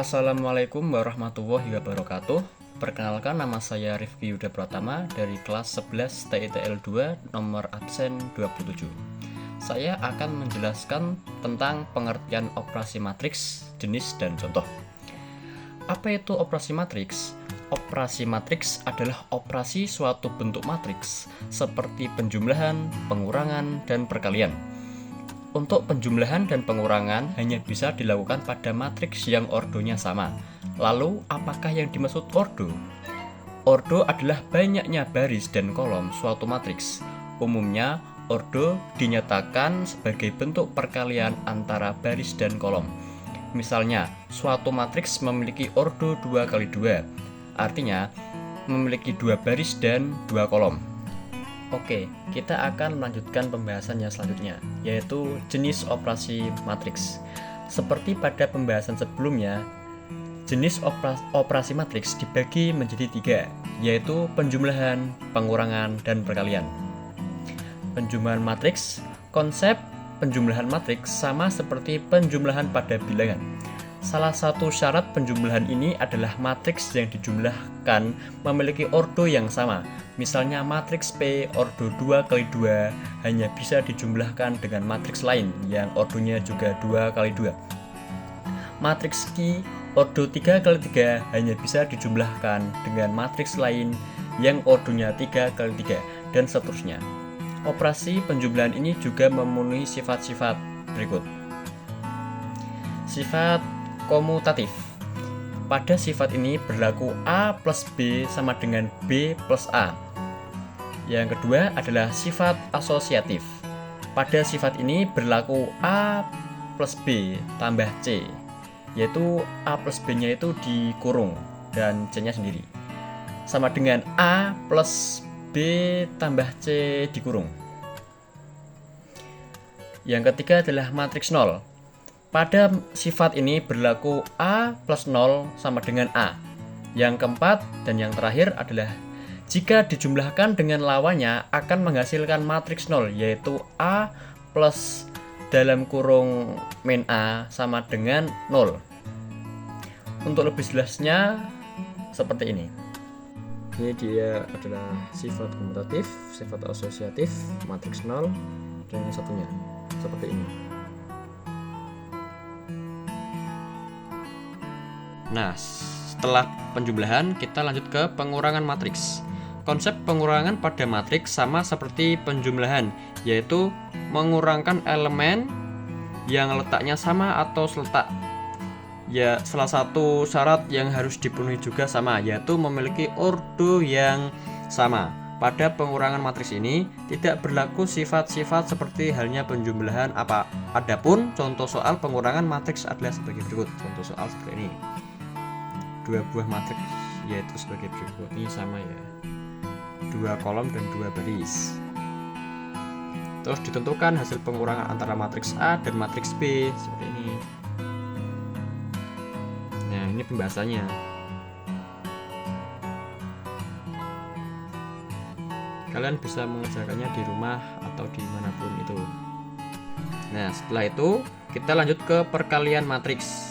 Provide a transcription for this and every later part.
Assalamualaikum warahmatullahi wabarakatuh. Perkenalkan, nama saya Rifki Yuda Pratama dari kelas 11 TITL 2 nomor absen 27. Saya akan menjelaskan tentang pengertian operasi matriks, jenis dan contoh. Apa itu operasi matriks? Operasi matriks adalah operasi suatu bentuk matriks seperti penjumlahan, pengurangan, dan perkalian. Untuk penjumlahan dan pengurangan hanya bisa dilakukan pada matriks yang ordonya sama. Lalu, apakah yang dimaksud ordo? Ordo adalah banyaknya baris dan kolom suatu matriks. Umumnya, ordo dinyatakan sebagai bentuk perkalian antara baris dan kolom. Misalnya, suatu matriks memiliki ordo 2 kali 2, artinya memiliki 2 baris dan 2 kolom. Oke, kita akan melanjutkan pembahasannya selanjutnya, yaitu jenis operasi matriks. Seperti pada pembahasan sebelumnya, jenis operasi matriks dibagi menjadi 3, yaitu penjumlahan, pengurangan, dan perkalian. Penjumlahan matriks, konsep penjumlahan matriks sama seperti penjumlahan pada bilangan. Salah satu syarat penjumlahan ini adalah matriks yang dijumlahkan memiliki ordo yang sama. Misalnya matriks P ordo 2 kali 2 hanya bisa dijumlahkan dengan matriks lain yang ordonya juga 2 kali 2. Matriks Q ordo 3 kali 3 hanya bisa dijumlahkan dengan matriks lain yang ordonya 3 kali 3, dan seterusnya. Operasi penjumlahan ini juga memenuhi sifat-sifat berikut. Sifat komutatif. Pada sifat ini berlaku A plus B sama dengan B plus A. Yang kedua adalah sifat asosiatif. Pada sifat ini berlaku A plus B tambah C, yaitu A plus B nya itu dikurung dan C nya sendiri, sama dengan A plus B tambah C dikurung. Yang ketiga adalah matriks 0. Pada sifat ini berlaku A plus 0 sama dengan A. Yang keempat dan yang terakhir adalah jika dijumlahkan dengan lawannya akan menghasilkan matriks 0, yaitu A plus dalam kurung min A sama dengan 0. Untuk lebih jelasnya seperti ini. Ini dia adalah sifat komutatif, sifat asosiatif, matriks 0, dan yang satunya seperti ini. Nah, setelah penjumlahan, kita lanjut ke pengurangan matriks. Konsep pengurangan pada matriks sama seperti penjumlahan, yaitu mengurangkan elemen yang letaknya sama atau seletak. Ya, salah satu syarat yang harus dipenuhi juga sama, yaitu memiliki ordo yang sama. Pada pengurangan matriks ini tidak berlaku sifat-sifat seperti halnya penjumlahan apa. Adapun contoh soal pengurangan matriks adalah sebagai berikut. Contoh soal seperti ini. 2 buah matriks yaitu sebagai berikut. Ini sama ya, 2 kolom dan 2 baris. Terus ditentukan hasil pengurangan antara matriks A dan matriks B seperti ini. Nah, ini pembahasannya. Kalian bisa mengerjakannya di rumah atau dimanapun itu. Nah, setelah itu kita lanjut ke perkalian matriks.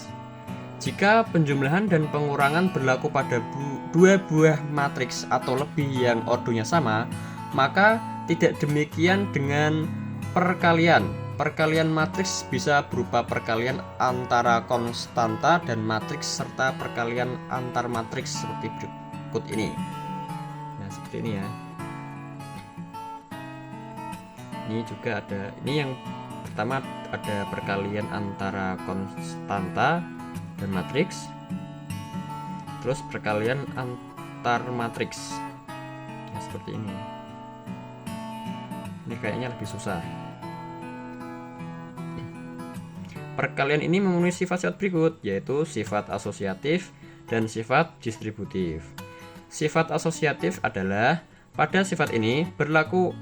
Jika penjumlahan dan pengurangan berlaku pada 2 buah matriks atau lebih yang ordonya sama, maka tidak demikian dengan perkalian. Perkalian matriks bisa berupa perkalian antara konstanta dan matriks serta perkalian antar matriks seperti berikut ini. Nah, seperti ini ya. Ini juga ada, ini yang pertama ada perkalian antara konstanta dan matriks, terus perkalian antar matriks. Nah, seperti ini. Ini kayaknya lebih susah. Perkalian ini memenuhi sifat-sifat berikut, yaitu sifat asosiatif dan sifat distributif. Sifat asosiatif adalah pada sifat ini berlaku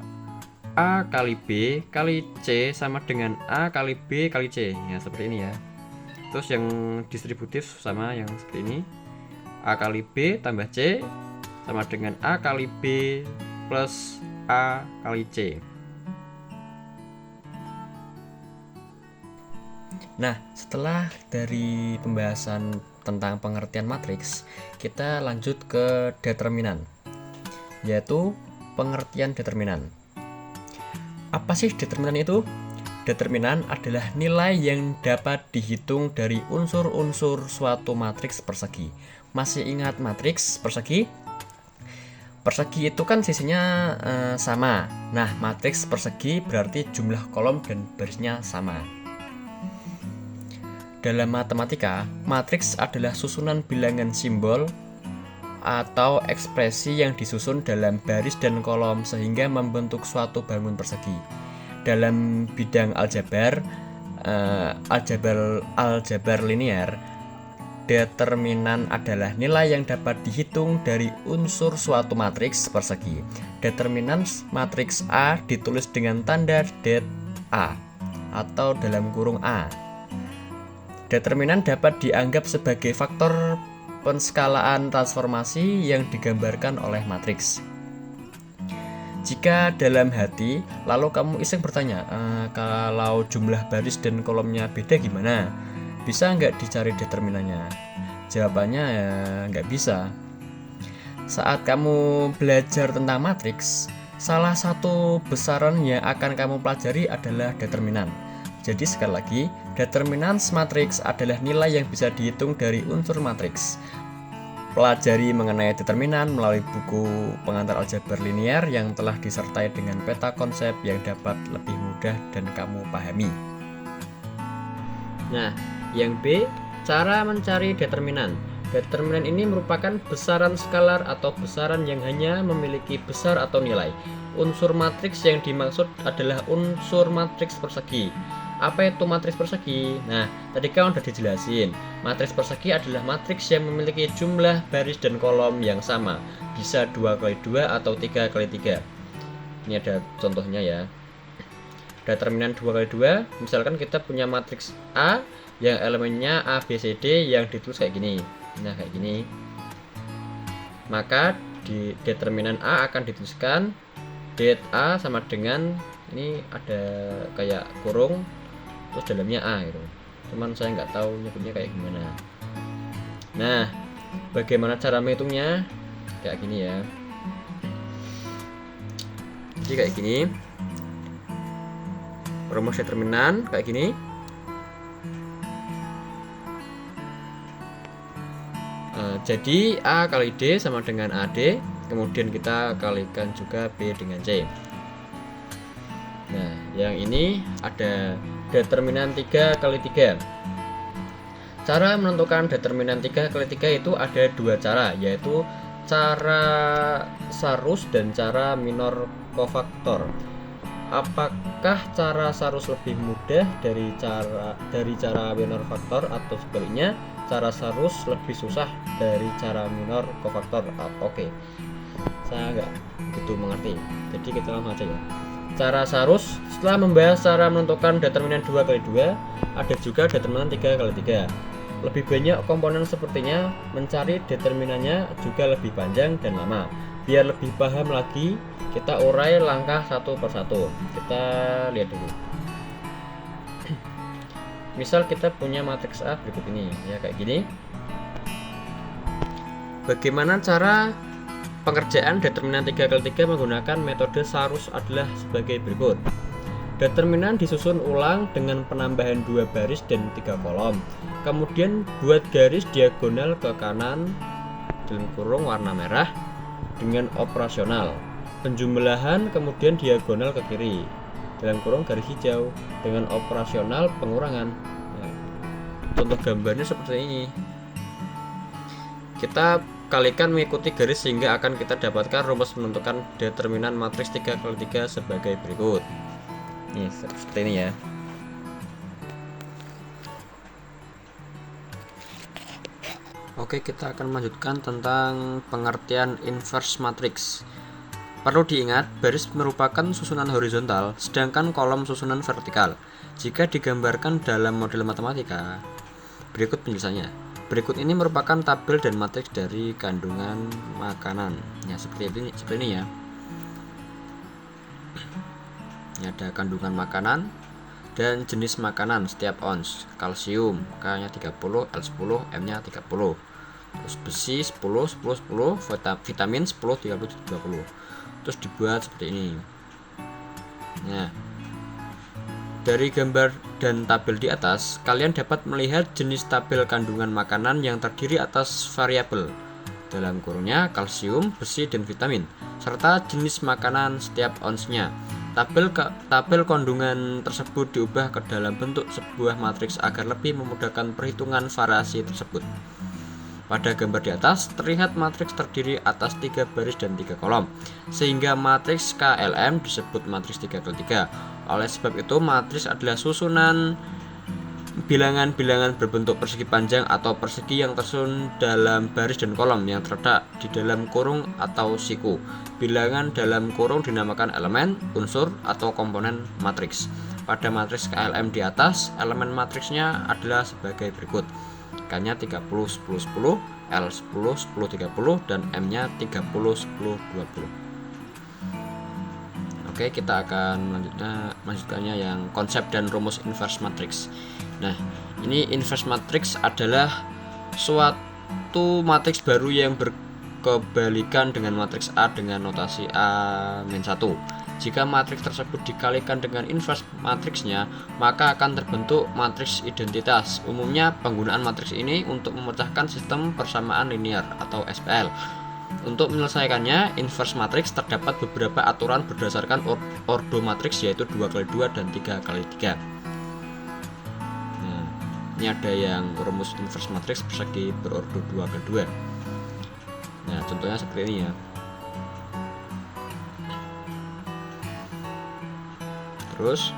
A kali B kali C sama dengan A kali B kali C. Ya, seperti ini ya. Terus yang distributif sama yang seperti ini, A kali B tambah C sama dengan A kali B plus A kali C. Nah, setelah dari pembahasan tentang pengertian matriks, kita lanjut ke determinan, yaitu pengertian determinan. Apa sih determinan itu? Determinan adalah nilai yang dapat dihitung dari unsur-unsur suatu matriks persegi. Masih ingat matriks persegi? Persegi itu kan sisinya sama. Nah, matriks persegi berarti jumlah kolom dan barisnya sama. Dalam matematika, matriks adalah susunan bilangan simbol atau ekspresi yang disusun dalam baris dan kolom sehingga membentuk suatu bangun persegi. Dalam bidang aljabar linear, determinan adalah nilai yang dapat dihitung dari unsur suatu matriks persegi. Determinan matriks A ditulis dengan tanda det A atau dalam kurung A. Determinan dapat dianggap sebagai faktor penskalaan transformasi yang digambarkan oleh matriks. Jika dalam hati, lalu kamu iseng bertanya, kalau jumlah baris dan kolomnya beda gimana? Bisa nggak dicari determinannya? Jawabannya ya nggak bisa. Saat kamu belajar tentang matriks, salah satu besaran yang akan kamu pelajari adalah determinan. Jadi sekali lagi, determinan matriks adalah nilai yang bisa dihitung dari unsur matriks. Pelajari mengenai determinan melalui buku pengantar aljabar linear yang telah disertai dengan peta konsep yang dapat lebih mudah dan kamu pahami. Nah, yang B, cara mencari determinan. Determinan ini merupakan besaran skalar atau besaran yang hanya memiliki besar atau nilai. Unsur matriks yang dimaksud adalah unsur matriks persegi. Apa itu matriks persegi? Nah, tadi kan udah dijelasin. Matriks persegi adalah matriks yang memiliki jumlah baris dan kolom yang sama. Bisa 2x2 atau 3x3. Ini ada contohnya ya. Determinan 2x2, misalkan kita punya matriks A yang elemennya A, B, C, D yang ditulis kayak gini. Nah, kayak gini. Maka di determinan A akan dituliskan det A sama dengan, ini ada kayak kurung terus dalamnya A gitu. Cuman saya nggak tahu nyebutnya kayak gimana. Nah, bagaimana cara menghitungnya? Kayak gini ya. Jadi kayak gini. Rumus determinan kayak gini. Jadi A kali D sama dengan AD, kemudian kita kalikan juga B dengan C. Nah, yang ini ada determinan 3x3. Cara menentukan determinan 3x3 itu ada dua cara, yaitu cara Sarus dan cara minor kofaktor. Apakah cara Sarus lebih mudah dari cara minor faktor, atau sebaliknya cara Sarus lebih susah dari cara minor kofaktor? Oke, saya nggak begitu mengerti, jadi kita langsung aja ya. Cara Sarus, setelah membahas cara menentukan determinan 2x2, ada juga determinan 3x3. Lebih banyak komponen sepertinya, mencari determinannya juga lebih panjang dan lama. Biar lebih paham lagi, kita urai langkah satu persatu. Kita lihat dulu. Misal kita punya matriks A berikut ini, ya kayak gini. Bagaimana cara pengerjaan determinan 3x3 menggunakan metode Sarus adalah sebagai berikut. Determinan disusun ulang dengan penambahan 2 baris dan 3 kolom. Kemudian buat garis diagonal ke kanan dalam kurung warna merah dengan operasional. Penjumlahan kemudian diagonal ke kiri dalam kurung garis hijau dengan operasional pengurangan. Nah, contoh gambarnya seperti ini. Kita kalikan mengikuti garis sehingga akan kita dapatkan rumus menentukan determinan matriks 3x3 sebagai berikut. Nih, seperti ini ya. Oke, kita akan melanjutkan tentang pengertian inverse matrix. Perlu diingat, baris merupakan susunan horizontal, sedangkan kolom susunan vertikal. Jika digambarkan dalam model matematika, berikut penjelasannya. Berikut ini merupakan tabel dan matriks dari kandungan makanan. Ya, seperti ini ya. Ini ada kandungan makanan. dan jenis makanan setiap ons. Kalsium K-nya 30, L10, M-nya 30. Terus besi 10, 10, 10, vitamin 10, 30, 20. Terus dibuat seperti ini. Nah, dari gambar dan tabel di atas, kalian dapat melihat jenis tabel kandungan makanan yang terdiri atas variabel dalam kurungnya kalsium, besi, dan vitamin, serta jenis makanan setiap onsnya. Tabel kandungan tersebut diubah ke dalam bentuk sebuah matriks agar lebih memudahkan perhitungan variasi tersebut. Pada gambar di atas, terlihat matriks terdiri atas 3 baris dan 3 kolom, sehingga matriks KLM disebut matriks 3x3. Oleh sebab itu, matriks adalah susunan bilangan-bilangan berbentuk persegi panjang atau persegi yang tersusun dalam baris dan kolom yang terletak di dalam kurung atau siku. Bilangan dalam kurung dinamakan elemen, unsur, atau komponen matriks. Pada matriks KLM di atas, elemen matriksnya adalah sebagai berikut. K-nya 30, 10, 10, L 10, 10, 30, dan M-nya 30, 10, 20. Oke, kita akan melanjutkannya yang konsep dan rumus inverse matrix. Nah, ini inverse matrix adalah suatu matriks baru yang berkebalikan dengan matriks A dengan notasi A-1. Jika matriks tersebut dikalikan dengan inverse matriksnya, maka akan terbentuk matriks identitas. Umumnya penggunaan matriks ini untuk memecahkan sistem persamaan linear atau SPL. Untuk menyelesaikannya, inverse matrix terdapat beberapa aturan berdasarkan ordo matriks, yaitu 2x2 dan 3x3. Nah, ini ada yang rumus inverse matrix persegi berordo 2x2. Nah, contohnya seperti ini ya. Terus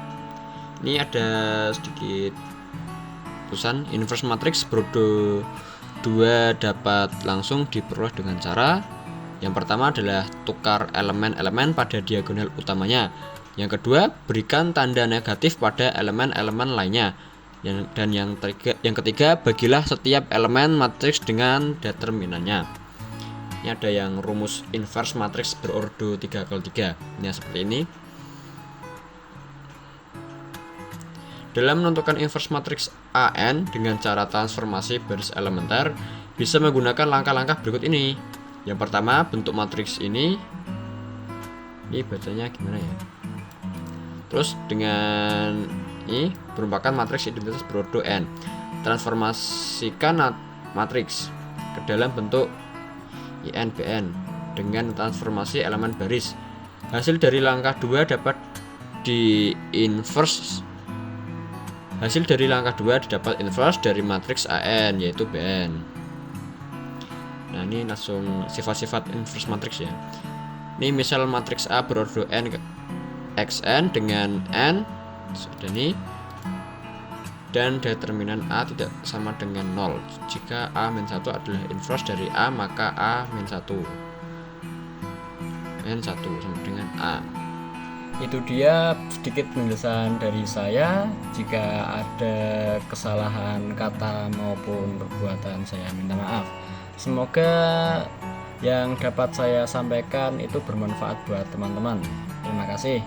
ini ada sedikit tulisan inverse matrix berordo 2 dapat langsung diperoleh dengan cara yang pertama adalah tukar elemen-elemen pada diagonal utamanya. Yang kedua, berikan tanda negatif pada elemen-elemen lainnya. Dan yang ketiga, bagilah setiap elemen matriks dengan determinannya. Ini ada yang rumus inverse matriks berordo 3x3. Ini seperti ini. Dalam menentukan inverse matriks AN dengan cara transformasi baris elementer, bisa menggunakan langkah-langkah berikut ini. Yang pertama, bentuk matriks ini bacanya gimana ya? Terus dengan ini merupakan matriks identitas berordo n. Transformasikan matriks ke dalam bentuk INBN dengan transformasi elemen baris. Hasil dari langkah 2 dapat didapat inverse dari matriks AN, yaitu BN. Nah, ini langsung sifat-sifat inverse matriks ya. Ini misal matriks A berordo n xn dengan n sudah ini, dan determinan A tidak sama dengan 0. Jika A-1 adalah inverse dari A, maka A-1 N1 sama dengan A. Itu dia sedikit penjelasan dari saya. Jika ada kesalahan kata maupun perbuatan, saya minta maaf. Semoga yang dapat saya sampaikan itu bermanfaat buat teman-teman. Terima kasih.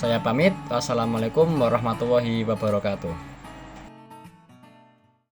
Saya pamit. Wassalamualaikum warahmatullahi wabarakatuh.